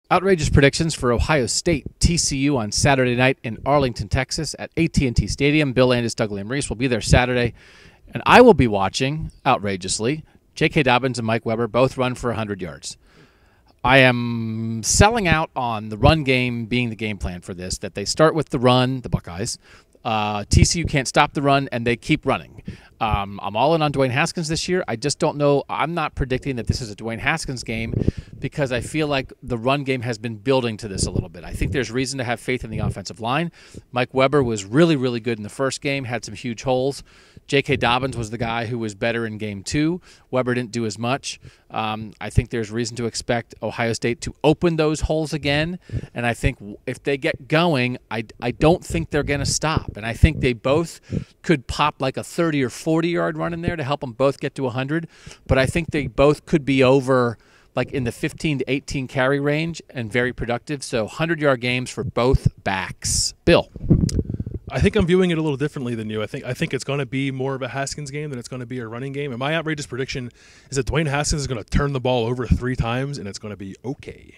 Outrageous predictions for Ohio State TCU on Saturday night in Arlington, Texas at AT&T Stadium. Bill Landis, Doug Lamreese will be there Saturday, and I will be watching, outrageously, J.K. Dobbins and Mike Weber both run for 100 yards. I am selling out on the run game being the game plan for this, that they start with the run, the Buckeyes. TCU can't stop the run, and they keep running. I'm all in on Dwayne Haskins this year. I just don't know. I'm not predicting that this is a Dwayne Haskins game because I feel like the run game has been building to this a little bit. I think there's reason to have faith in the offensive line. Mike Weber was really, really good in the first game, had some huge holes. J.K. Dobbins was the guy who was better in game 2. Weber didn't do as much. I think there's reason to expect Ohio State to open those holes again, and I think if they get going, I don't think they're going to stop, and I think they both could pop like a 30 or 40-yard run in there to help them both get to 100, but I think they both could be over like in the 15 to 18 carry range and very productive, so 100-yard games for both backs. Bill? I think I'm viewing it a little differently than you. I think it's going to be more of a Haskins game than it's going to be a running game. And my outrageous prediction is that Dwayne Haskins is going to turn the ball over 3 times, and it's going to be okay.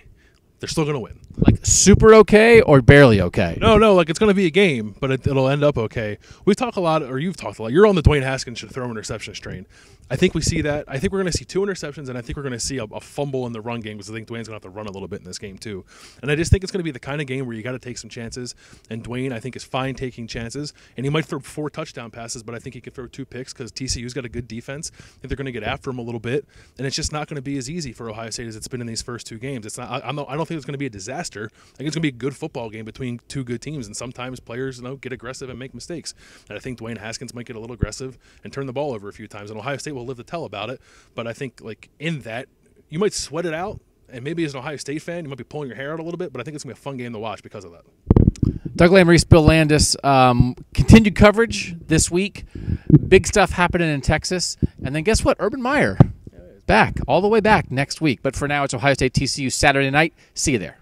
They're still going to win. Like super okay or barely okay? No, like it's going to be a game, but it'll end up okay. We've talked a lot, or you've talked a lot. You're on the Dwayne Haskins should throw interceptions train. I think we see that. I think we're going to see 2 interceptions, and I think we're going to see a fumble in the run game because I think Dwayne's going to have to run a little bit in this game too. And I just think it's going to be the kind of game where you got to take some chances, and Dwayne, I think, is fine taking chances, and he might throw 4 touchdown passes, but I think he could throw 2 picks because TCU's got a good defense. I think they're going to get after him a little bit, and it's just not going to be as easy for Ohio State as it's been in these first 2 games. It's not. I don't think it's going to be a disaster. I think it's going to be a good football game between 2 good teams, and sometimes players get aggressive and make mistakes. And I think Dwayne Haskins might get a little aggressive and turn the ball over a few times, and Ohio State will live to tell about it. But I think like in that, you might sweat it out, and maybe as an Ohio State fan, you might be pulling your hair out a little bit, but I think it's going to be a fun game to watch because of that. Doug Lamreese, Bill Landis, continued coverage this week. Big stuff happening in Texas. And then guess what? Urban Meyer back, all the way back next week. But for now, it's Ohio State TCU Saturday night. See you there.